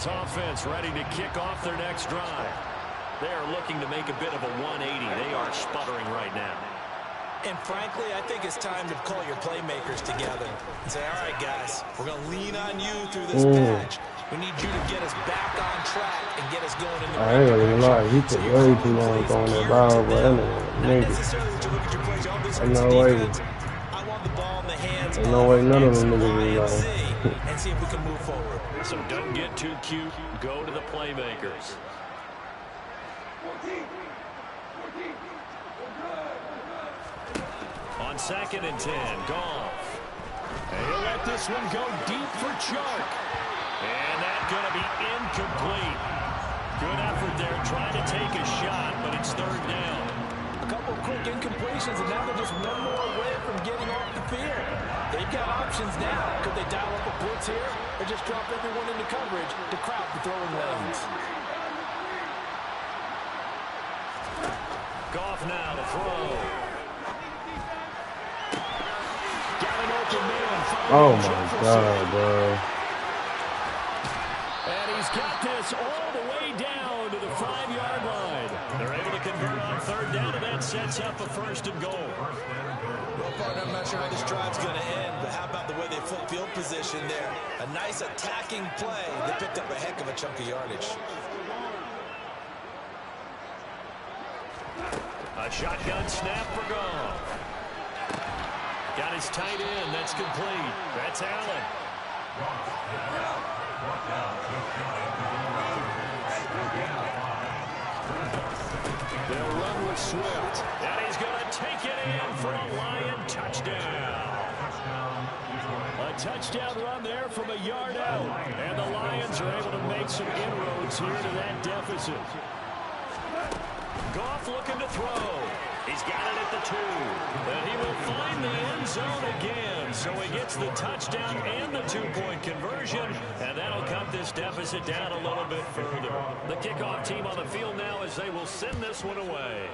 Lions offense ready to kick off their next drive. They are looking to make a bit of a 180. They are sputtering right now. And frankly, I think it's time to call your playmakers together and say, all right, guys, we're going to lean on you through this patch. We need you to get us back on track and get us going in the I ain't gonna even lie. He took way too long throwing that ball, but that nigga. Ain't no way. I want the ball in the hands Ain't no way none of them niggas will know. and see if we can move forward. So don't get too cute. Go to the playmakers. On 2nd and 10, Goff. He'll let this one go deep for Chark. And that's going to be incomplete. Good effort there trying to take a shot, but it's 3rd down. A couple of quick incompletions, and now they're just one more away from getting off the field. They've got options now. Could they dial up a blitz here or just drop everyone into coverage to crowd the throwing lanes? Goff now to throw. Got an open man. Oh my God, bro. And he's got this all the way down to the 5-yard line. They're able to convert on 3rd down, and that sets up a 1st and goal. Well, partner, I'm not sure how this drive's going to end, but how about the way they flip field position there? A nice attacking play. They picked up a heck of a chunk of yardage. A shotgun snap for Goff. Got his tight end. That's complete. That's Allen. They'll run with Swift. And he's going to take it in for a Lion touchdown. A touchdown run there from a yard out. And the Lions are able to make some inroads here to that deficit. Goff looking to throw. He's got it at the 2. And he will find the end zone again. So he gets the touchdown and the 2-point conversion. And that'll cut this deficit down a little bit further. The kickoff team on the field now as they will send this one away.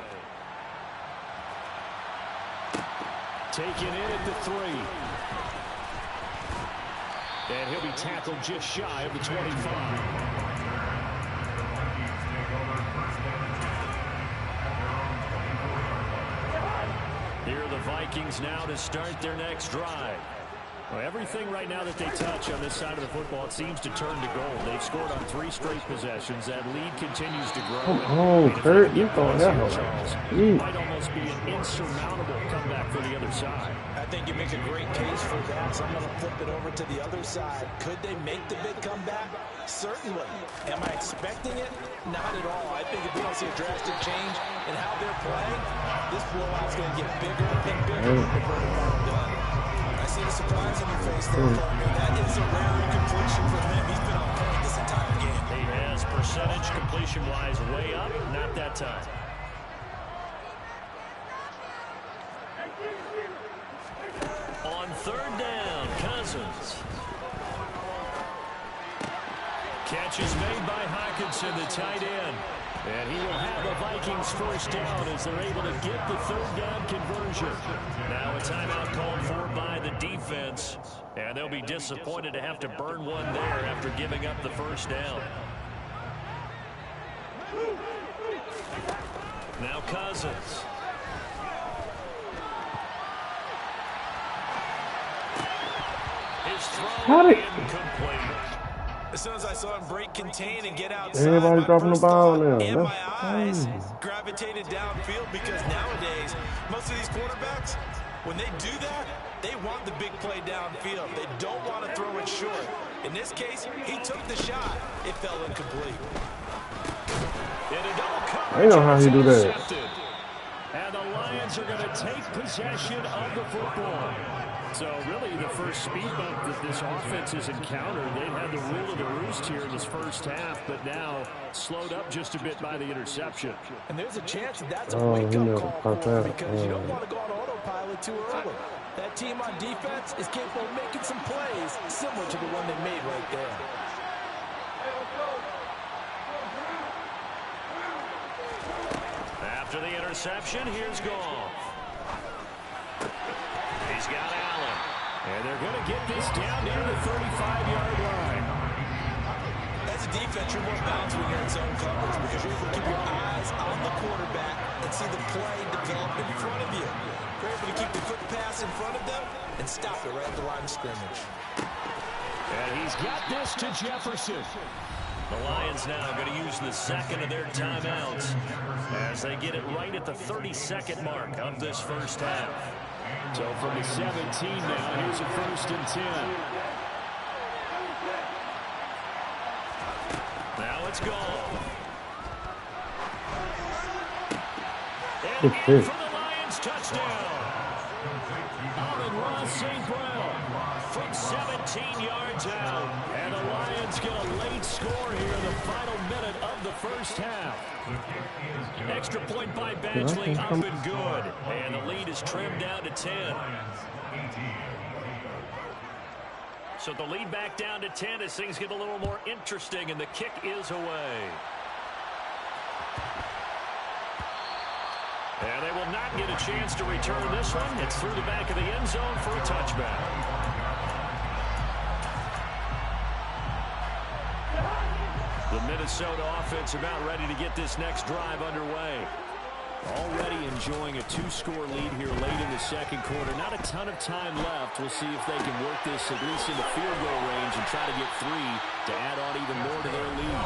Taken in at the 3. And he'll be tackled just shy of the 25. Here are the Vikings now to start their next drive. Well, everything right now that they touch on this side of the football, it seems to turn to gold. They've scored on 3 straight possessions. That lead continues to grow. Oh, Kurt, you throwing that one. Might almost be an insurmountable comeback for the other side. I think you make a great case for that. So I'm going to flip it over to the other side. Could they make the big comeback? Certainly. Am I expecting it? Not at all. I think if we don't see a drastic change in how they're playing, this blowout's going to get bigger and bigger. I see the surprise on your face there, partner. That is a rare incompletion for him. He's been on point this entire game. He has percentage completion-wise way up. Not that time. On 3rd down, Cousins. Catch is made by Hockenson, the tight end. And he will have the Vikings 1st down as they're able to get the 3rd down conversion. Now a timeout called for by the defense. And they'll be disappointed to have to burn one there after giving up the 1st down. Now Cousins. His throw incomplete. As soon as I saw him break contain and get outside, everybody dropping the ball now. And my eyes gravitated downfield because nowadays, most of these quarterbacks, when they do that, they want the big play downfield. They don't want to throw it short. In this case, he took the shot. It fell incomplete. I know how he do that. And the Lions are going to take possession of the football. So really the first speed bump that this offense has encountered, they've had the rule of the roost here in this 1st half, but now slowed up just a bit by the interception. And there's a chance that's a wake-up call for him because you don't want to go on autopilot too early. That team on defense is capable of making some plays similar to the one they made right there. After the interception, here's Goff. He's got Allen. And they're going to get this down near the 35-yard line. As a defense, you're more balanced when you're in zone coverage because you're able to keep your eyes on the quarterback and see the play develop in front of you. You're able to keep the quick pass in front of them and stop it right at the line of scrimmage. And he's got this to Jefferson. The Lions now going to use the second of their timeouts as they get it right at the 32nd mark of this first half. So from the 17 now, here's a 1st and 10. Now it's gone. And in for the Lions touchdown. Amon-Ra St. Brown from 17 yards out. And the Lions get a late score here in the final minute of the first half. Extra point by Badgley up and good. And the lead is trimmed down to 10. So the lead back down to 10 as things get a little more interesting, and the kick is away. And they will not get a chance to return this one. It's through the back of the end zone for a touchback. The Minnesota offense about ready to get this next drive underway. Already enjoying a 2-score lead here late in the second quarter. Not a ton of time left. We'll see if they can work this at least into field goal range and try to get 3 to add on even more to their lead.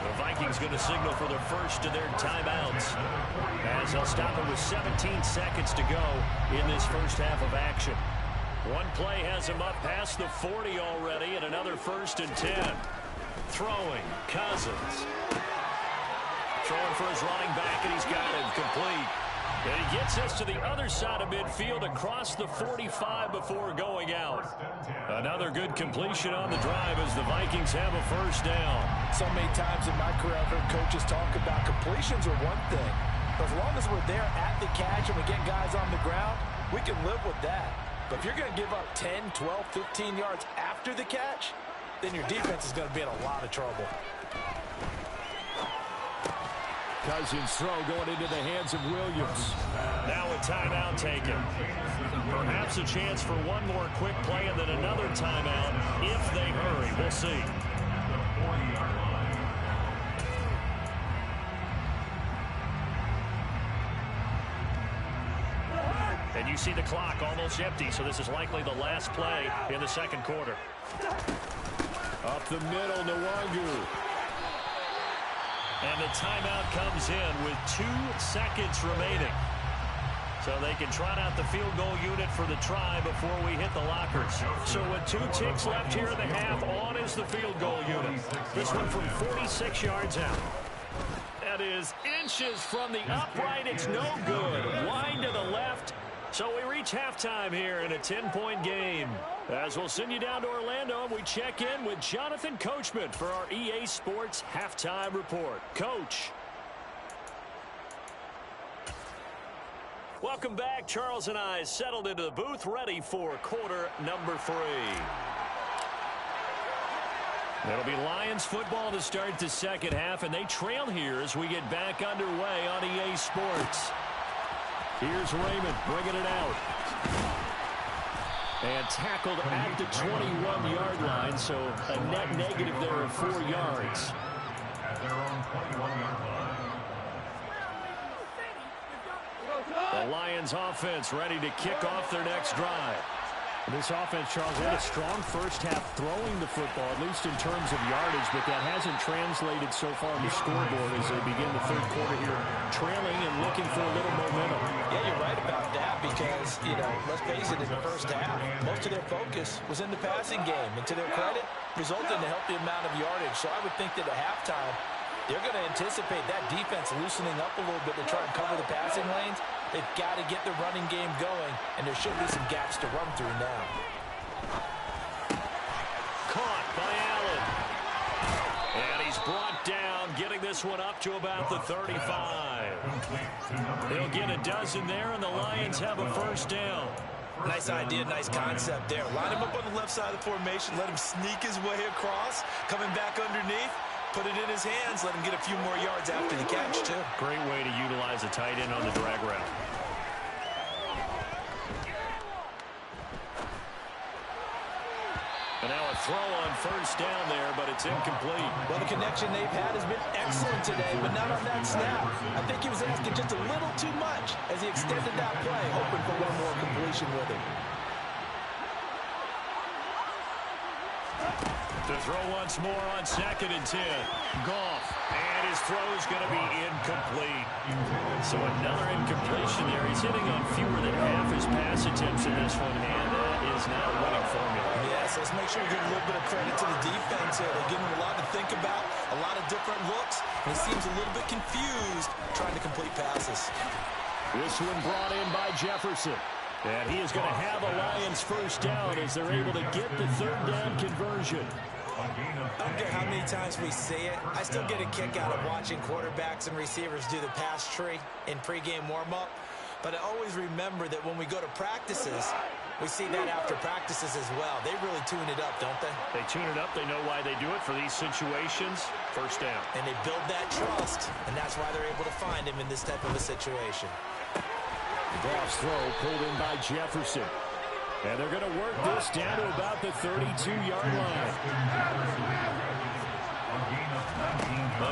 The Vikings going to signal for the first of their timeouts as they'll stop it with 17 seconds to go in this first half of action. One play has him up past the 40 already, and another 1st and 10. Throwing, Cousins. Throwing for his running back, and he's got him complete. And he gets us to the other side of midfield across the 45 before going out. Another good completion on the drive as the Vikings have a first down. So many times in my career, I've heard coaches talk about completions are one thing. But as long as we're there at the catch and we get guys on the ground, we can live with that. But if you're going to give up 10, 12, 15 yards after the catch, then your defense is going to be in a lot of trouble. Cousins' throw going into the hands of Williams. Now a timeout taken. Perhaps a chance for one more quick play and then another timeout if they hurry. We'll see. And you see the clock almost empty, so this is likely the last play in the second quarter. Up the middle, Nwangu. And the timeout comes in with 2 seconds remaining. So they can trot out the field goal unit for the try before we hit the lockers. So with 2 ticks left here in the half, on is the field goal unit. This one from 46 yards out. That is inches from the upright. It's no good. Wide to the left. So we reach halftime here in a 10-point game. As we'll send you down to Orlando, we check in with Jonathan Coachman for our EA Sports Halftime Report. Coach. Welcome back. Charles and I settled into the booth, ready for quarter number 3. It'll be Lions football to start the second half, and they trail here as we get back underway on EA Sports. Here's Raymond bringing it out. And tackled at the 21-yard line, so a net negative there of 4 yards. The Lions offense ready to kick off their next drive. This offense, Charles, had a strong first half throwing the football, at least in terms of yardage, but that hasn't translated so far on the scoreboard as they begin the third quarter here, trailing and looking for a little momentum. Yeah, you're right about that because, let's face it, in the first half, most of their focus was in the passing game. And to their credit, resulted in a healthy amount of yardage. So I would think that at halftime, they're going to anticipate that defense loosening up a little bit to try and cover the passing lanes. They've got to get the running game going, and there should be some gaps to run through now. Caught by Allen. And he's brought down, getting this one up to about the 35. They'll get a dozen there, and the Lions have a first down. Nice idea, nice concept there. Line him up on the left side of the formation, let him sneak his way across, coming back underneath. Put it in his hands, let him get a few more yards after the catch, too. Great way to utilize a tight end on the drag route. And now a throw on first down there, but it's incomplete. Well, the connection they've had has been excellent today, but not on that snap. I think he was asking just a little too much as he extended that play, hoping for one more completion with it. To throw once more on 2nd and 10. Goff. And his throw's going to be incomplete. So another incompletion there. He's hitting on fewer than half his pass attempts in this one, and that is not a winning formula. Yes, let's make sure we give a little bit of credit to the defense here. They're giving him a lot to think about, a lot of different looks, and he seems a little bit confused trying to complete passes. This one brought in by Jefferson. And he is going to have a Lions first down as they're able to get the 3rd down conversion. I don't care how many times we see it. I still get a kick out of watching quarterbacks and receivers do the pass tree in pregame warm-up. But I always remember that when we go to practices, we see that after practices as well. They really tune it up, don't they? They tune it up. They know why they do it for these situations. First down. And they build that trust, and that's why they're able to find him in this type of a situation. Goff's throw pulled in by Jefferson. And they're going to work this down to about the 32-yard line.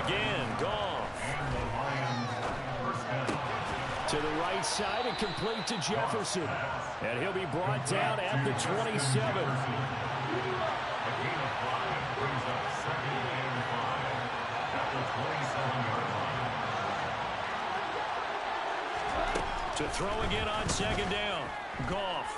Again, Goff. To the right side and complete to Jefferson. And he'll be brought down at the 27. To throw again on 2nd down. Goff.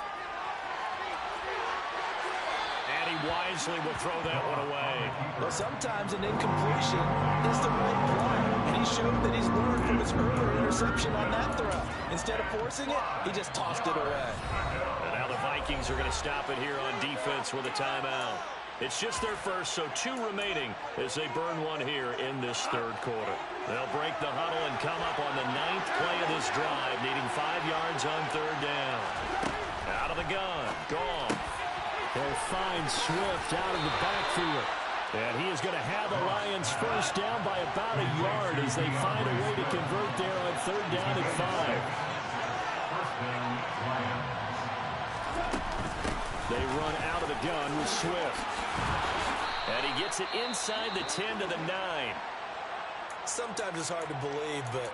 And he wisely will throw that one away. Well, sometimes an incompletion is the right play. And he showed that he's learned from his earlier interception on that throw. Instead of forcing it, he just tossed it away. And now the Vikings are going to stop it here on defense with a timeout. It's just their first, so 2 remaining as they burn one here in this 3rd quarter. They'll break the huddle and come up on the 9th play of this drive, needing 5 yards on 3rd down. Out of the gun, Goff. They'll find Swift out of the backfield. And he is going to have the Lions first down by about a yard as they find a way to convert there on 3rd down and 5. They run out of the gun with Swift. And he gets it inside the 10 to the 9. Sometimes it's hard to believe, but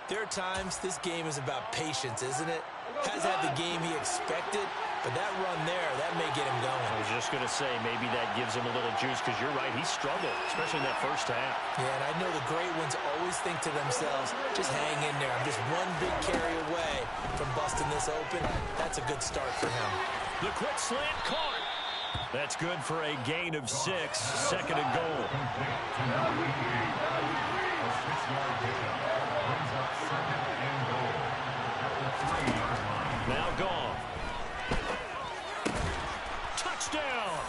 there are times this game is about patience, isn't it? Has had the game he expected, but that run there, that may get him going. I was just going to say, maybe that gives him a little juice, because you're right, he struggled, especially in that first half. Yeah, and I know the great ones always think to themselves, just hang in there. I'm just one big carry away from busting this open. That's a good start for him. The quick slant caught. That's good for a gain of 6, 2nd and goal. Now Goff. Touchdown.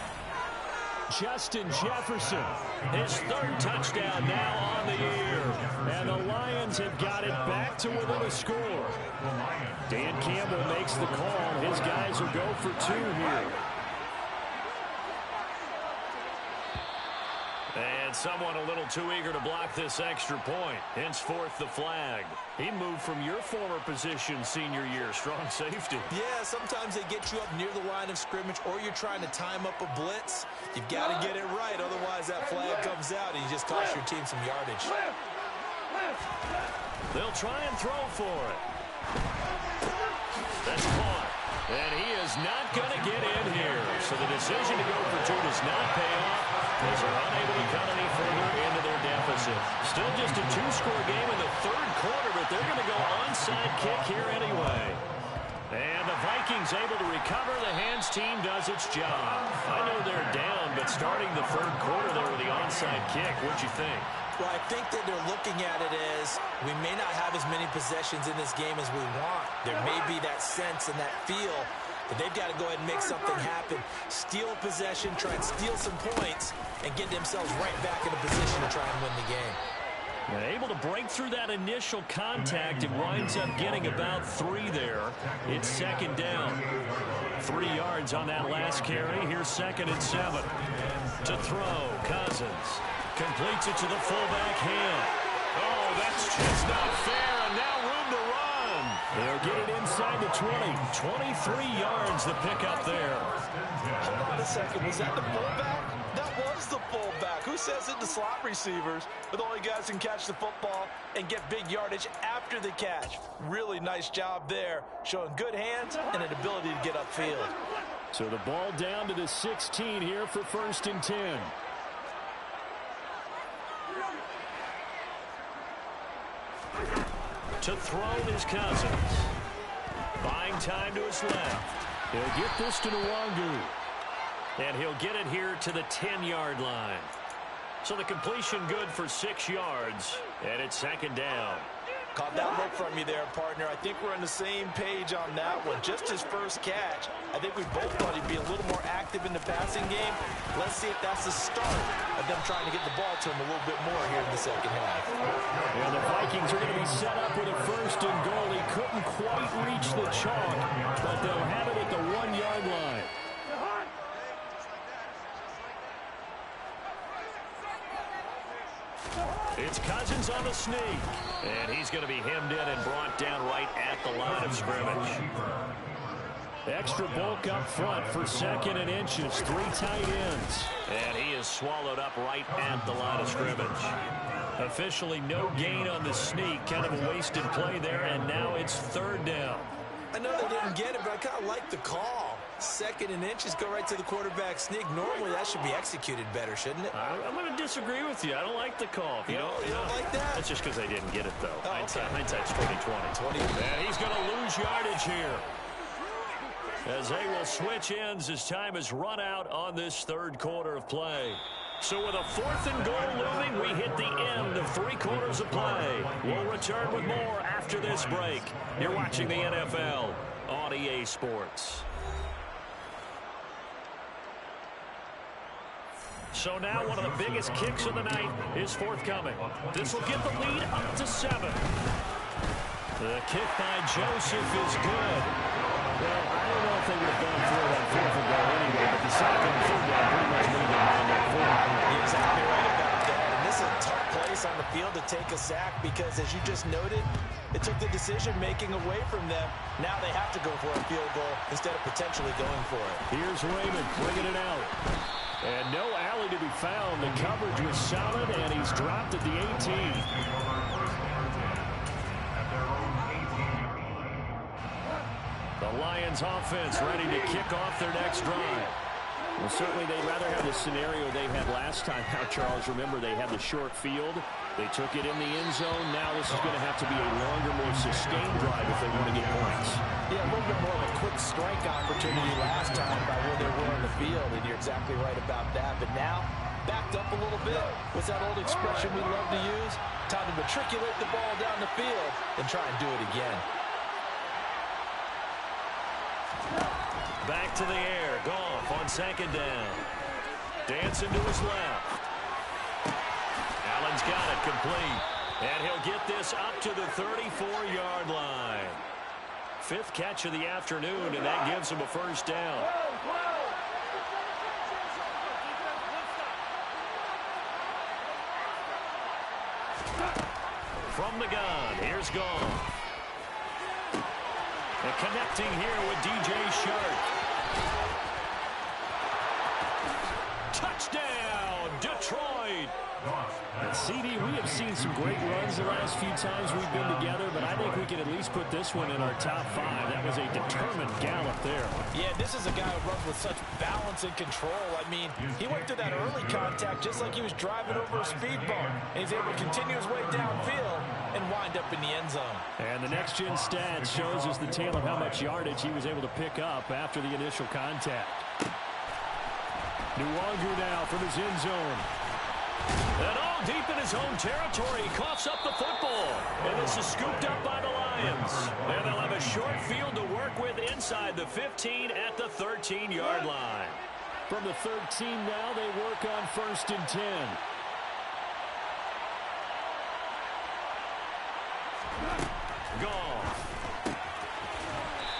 Justin Jefferson, his 3rd touchdown now on the year. And the Lions have got it back to within a score. Dan Campbell makes the call. His guys will go for 2 here. And someone a little too eager to block this extra point. Henceforth the flag. He moved from your former position senior year, strong safety. Yeah, sometimes they get you up near the line of scrimmage, or you're trying to time up a blitz. You've got to get it right, otherwise that flag comes out and you just cost your team some yardage. They'll try and throw for it. That's caught. And he is not going to get in here. So the decision to go for 2 does not pay off, as they're unable to cut any further into their deficit. Still just a 2-score game in the 3rd quarter, but they're going to go onside kick here anyway. And the Vikings able to recover. The hands team does its job. I know they're down, but starting the 3rd quarter there with the onside kick, what'd you think? Well, I think that they're looking at it as we may not have as many possessions in this game as we want. There may be that sense and that feel that they've got to go ahead and make something happen. Steal a possession, try and steal some points, and get themselves right back in a position to try and win the game. They're able to break through that initial contact and winds up getting about 3 there. It's 2nd down. 3 yards on that last carry. Here's 2nd and 7. To throw, Cousins. Completes it to the fullback hand. Oh, that's just not fair, and now room to run. He'll get it inside the 20. 23 yards the pickup there. Hold on a second. Was that the fullback? That was the fullback. Who says it to slot receivers? But the only guys can catch the football and get big yardage after the catch. Really nice job there, showing good hands and an ability to get upfield. So the ball down to the 16 here for 1st and 10. To throw is Cousins. Buying time to his left. He'll get this to Nwangu. And he'll get it here to the 10-yard line. So the completion good for 6 yards. And it's 2nd down. Caught that look from you there, partner. I think we're on the same page on that one. Just his first catch. I think we both thought he'd be a little more active in the passing game. Let's see if that's the start of them trying to get the ball to him a little bit more here in the second half. And the Vikings are going to be set up with a 1st and goal. He couldn't quite reach the chalk, but they'll have it at the 1-yard line. It's Cousins on the sneak. And he's going to be hemmed in and brought down right at the line of scrimmage. Extra bulk up front for 2nd and inches. 3 tight ends. And he is swallowed up right at the line of scrimmage. Officially no gain on the sneak. Kind of a wasted play there. And now it's 3rd down. I know they didn't get it, but I kind of like the call. 2nd and inches, go right to the quarterback sneak. Normally, that should be executed better, shouldn't it? I'm going to disagree with you. I don't like the call. You don't like that? That's just because they didn't get it, though. Oh, okay. Hindsight's 2020. And he's going to lose yardage here. As they will switch ends as time is run out on this 3rd quarter of play. So with a 4th and goal looming, we hit the end of 3 quarters of play. We'll return with more after this break. You're watching the NFL on EA Sports. So now one of the biggest kicks of the night is forthcoming. This will get the lead up to 7. The kick by Joseph is good. Well, I don't know if they would have gone for it on 4th and goal anyway, but the 2nd and 3rd down pretty much made them on that 4th. You're exactly right about that. And this is a tough place on the field to take a sack because, as you just noted, it took the decision-making away from them. Now they have to go for a field goal instead of potentially going for it. Here's Raymond bringing it out. And no alley to be found. The coverage was solid, and he's dropped at the 18. The Lions offense ready to kick off their next drive. Well, certainly they'd rather have the scenario they had last time out, Charles. Remember, they had the short field. They took it in the end zone. Now this is going to have to be a longer, more sustained drive if they want to get points. Yeah, a little bit more of a quick strike opportunity last time by where they were on the field, and you're exactly right about that. But now, backed up a little bit. What's that old expression we love to use? Time to matriculate the ball down the field and try and do it again. Back to the air. Goff on 2nd down. Dancing to his left. Allen's got it complete. And he'll get this up to the 34-yard line. 5th catch of the afternoon, and that gives him a 1st down. From the gun, here's Goff. And connecting here with DJ Shark. Touchdown, Detroit. And CD, we have seen some great runs the last few times we've been together, but I think we can at least put this one in our top 5. That was a determined gallop there. Yeah, this is a guy who runs with such balance and control. I mean, he went through that early contact just like he was driving over a speed bump. And he's able to continue his way downfield and wind up in the end zone. And the next-gen stats shows us the tale of how much yardage he was able to pick up after the initial contact. Nwangu now from his end zone. And all deep in his own territory, he coughs up the football. And this is scooped up by the Lions. And they'll have a short field to work with inside the 15 at the 13-yard line. From the 13 now, they work on 1st and 10. Goff.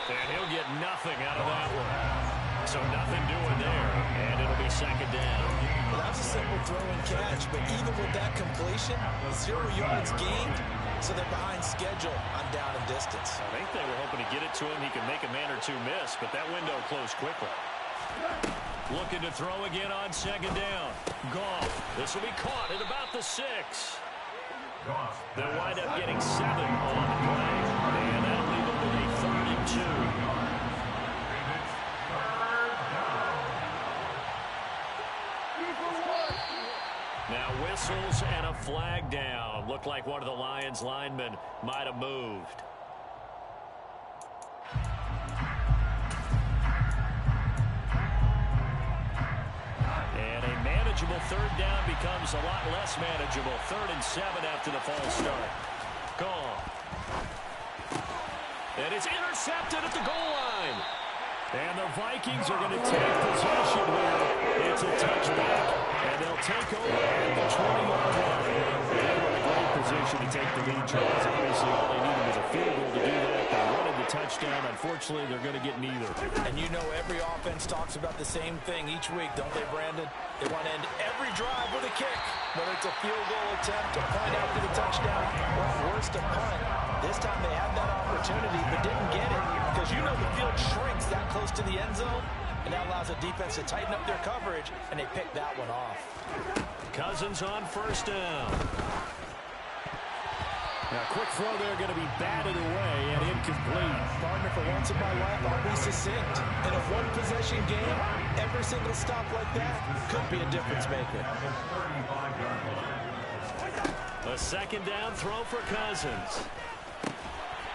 And he'll get nothing out of that one. So nothing doing there. And it'll be 2nd down. Well, that was a simple throw and catch, but even with that completion, 0 yards gained, so they're behind schedule on down and distance. I think they were hoping to get it to him. He could make a man or two miss, but that window closed quickly. Looking to throw again on second down. Goff. This will be caught at about the 6. They'll wind up getting 7 on the play. And that'll leave them with a 3rd and 2. Now whistles and a flag down. Looked like one of the Lions linemen might have moved. And a manageable 3rd down becomes a lot less manageable. 3rd and 7 after the false start. Gone. And it's intercepted at the goal line. And the Vikings are going to take possession here. It's a touchback, and they'll take over at the 20-yard line. They were in a great position to take the lead, Charles. Obviously, all they needed was a field goal to do that. They wanted the touchdown. Unfortunately, they're going to get neither. And you know every offense talks about the same thing each week, don't they, Brandon? They want to end every drive with a kick, whether it's a field goal attempt, a point after the touchdown, or worse, a punt. This time they had that opportunity but didn't get it because you know the field shrinks that close to the end zone, and that allows the defense to tighten up their coverage, and they picked that one off. Cousins on 1st down. Now, quick throw there, going to be batted away and incomplete. Partner, for once in my life, I'll be succinct. In a one-possession game, every single stop like that could be a difference maker. A 2nd down throw for Cousins.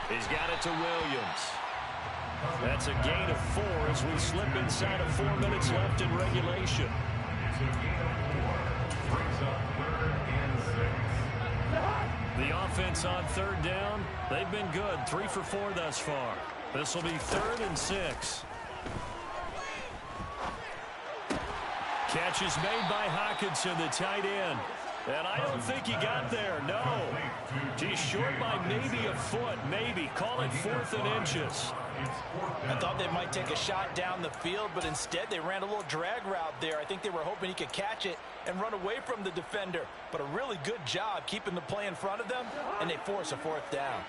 He's got it to Williams. That's a gain of 4 as we slip inside of 4 minutes left in regulation. The offense on 3rd down, they've been good. 3 for 4 thus far. This will be 3rd and 6. Catch is made by Hockenson, the tight end. And I don't think he got there, no. He's short by maybe a foot, maybe. Call it 4th and inches. I thought they might take a shot down the field, but instead they ran a little drag route there. I think they were hoping he could catch it and run away from the defender. But a really good job keeping the play in front of them, and they force a 4th down.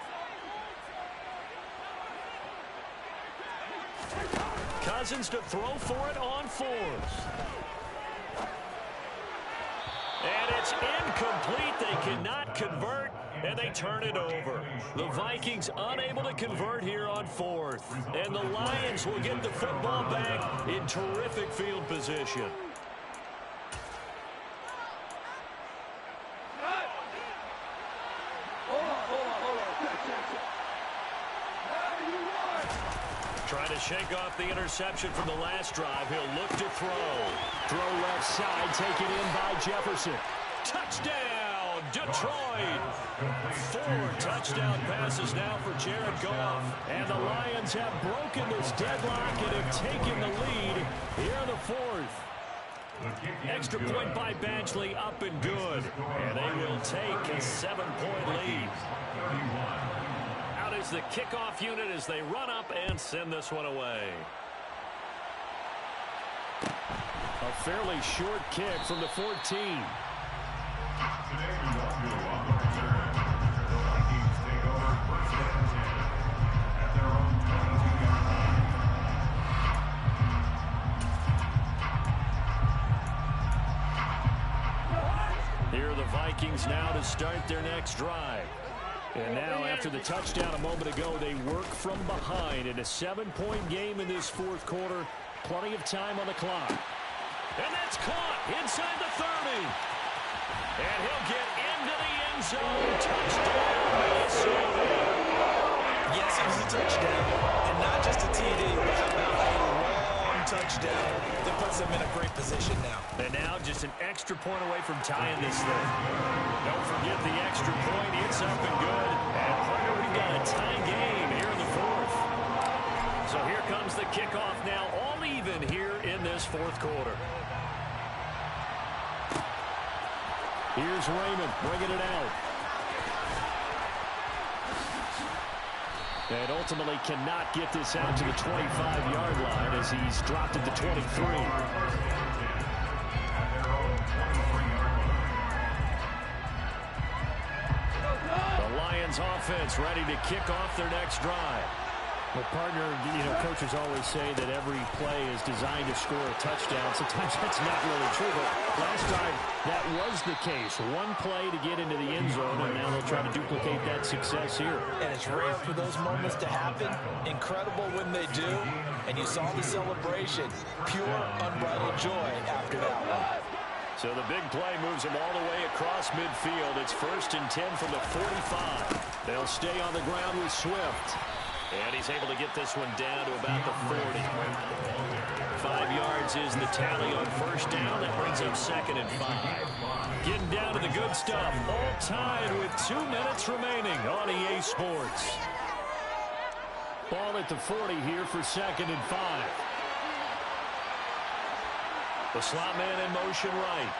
Cousins to throw for it on 4th. And it's incomplete. They cannot convert, and they turn it over. The Vikings unable to convert here on 4th. And the Lions will get the football back in terrific field position. Trying to shake off the interception from the last drive. He'll look to throw. Throw left side, taken in by Jefferson. Touchdown, Detroit. 4 touchdown passes now for Jared Goff. And the Lions have broken this deadlock and have taken the lead here in the 4th. Extra point by Badgley, up and good. And they will take a 7-point lead. Out is the kickoff unit as they run up and send this one away. A fairly short kick from the 14. Here are the Vikings now to start their next drive. And now, after the touchdown a moment ago, they work from behind in a 7-point game in this 4th quarter. Plenty of time on the clock. And that's caught inside the 30. And he'll get into the end zone. Touchdown, Minnesota. Yes, it was a touchdown. And not just a TD, but how about a long touchdown that puts them in a great position now. And now just an extra point away from tying this thing. Don't forget the extra point. It's up and good. And partner, we've got a tie game here in the 4th. So here comes the kickoff now, all even here in this 4th quarter. Here's Raymond bringing it out. And ultimately cannot get this out to the 25-yard line as he's dropped at the 23. The Lions offense ready to kick off their next drive. Well, partner, coaches always say that every play is designed to score a touchdown. Sometimes that's not really true, but last time that was the case. One play to get into the end zone, and now they'll try to duplicate that success here. And it's rare for those moments to happen. Incredible when they do. And you saw the celebration. Pure, unbridled joy after that one. So the big play moves them all the way across midfield. It's 1st and 10 from the 45. They'll stay on the ground with Swift. And he's able to get this one down to about the 40. 5 yards is the tally on 1st down. That brings up 2nd and 5. Getting down to the good stuff. All tied with 2 minutes remaining on EA Sports. Ball at the 40 here for 2nd and 5. The slot man in motion right.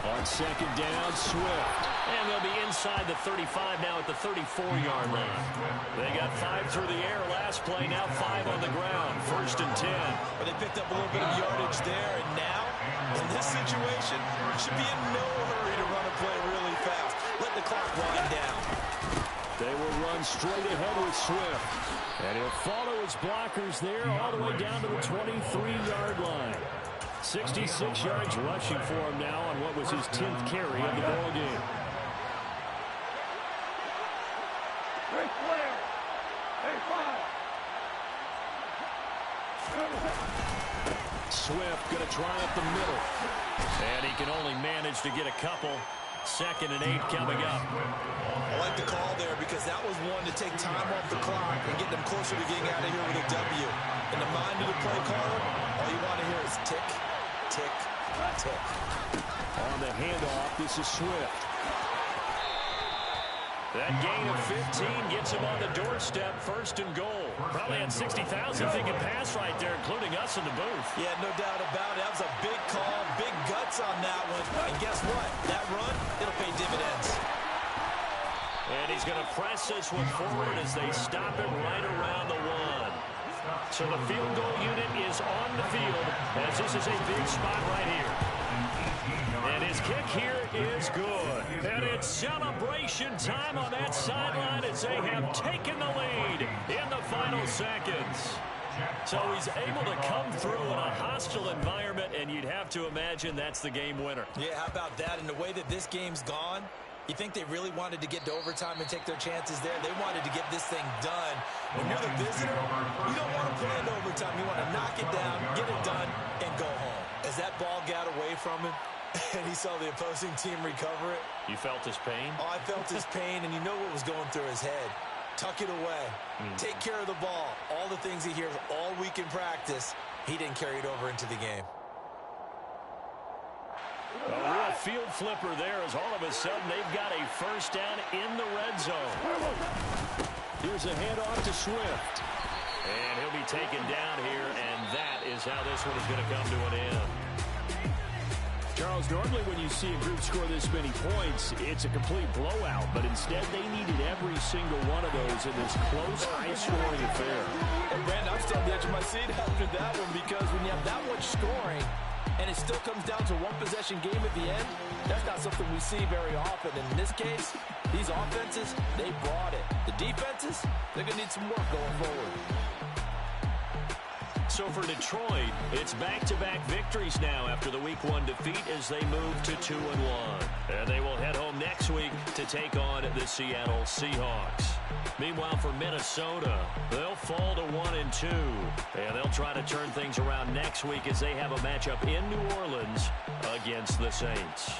On 2nd down, Swift. And they'll be inside the 35 now at the 34-yard line. They got 5 through the air last play, now 5 on the ground. 1st and 10. But they picked up a little bit of yardage there, and now, in this situation, should be in no hurry to run a play really fast. Let the clock wind down. They will run straight ahead with Swift. And he'll follow his blockers there all the way down to the 23-yard line. 66 yards rushing for him now on what was his 10th carry of the ball game. Swift going to try up the middle. And he can only manage to get a couple. 2nd and 8 coming up. I like the call there because that was one to take time off the clock and get them closer to getting out of here with a W. In the mind of the play caller, all you want to hear is tick, tick, tick. On the handoff, this is Swift. That gain of 15 gets him on the doorstep, 1st and goal. Probably had 60,000 thinking pass right there, including us in the booth. Yeah, no doubt about it. That was a big call, big guts on that one. And guess what? That run, it'll pay dividends. And he's going to press this one forward as they stop it right around the 1. So the field goal unit is on the field as this is a big spot right here. And his kick here is good. And it's celebration time on that sideline as they have taken the lead in the final seconds. So he's able to come through in a hostile environment, and you'd have to imagine that's the game winner. Yeah, how about that? And the way that this game's gone, you think they really wanted to get to overtime and take their chances there? They wanted to get this thing done. When you're the visitor, you don't want to play into overtime. You want to knock it down, get it done, and go home. As that ball got away from him, and he saw the opposing team recover it. You felt his pain? Oh, I felt his pain, and you know what was going through his head. Tuck it away. Take care of the ball. All the things he hears all week in practice, he didn't carry it over into the game. A real field flipper there as all of a sudden they've got a 1st down in the red zone. Here's a handoff to Swift. And he'll be taken down here, and that is how this one is going to come to an end. Charles, normally when you see a group score this many points, it's a complete blowout. But instead, they needed every single one of those in this close, high-scoring affair. And Brandon, I'm still on the edge of my seat after that one because when you have that much scoring and it still comes down to one possession game at the end, that's not something we see very often. And in this case, these offenses, they brought it. The defenses, they're going to need some work going forward. So for Detroit, it's back-to-back victories now after the Week 1 defeat as they move to 2-1. And they will head home next week to take on the Seattle Seahawks. Meanwhile, for Minnesota, they'll fall to 1-2. And they'll try to turn things around next week as they have a matchup in New Orleans against the Saints.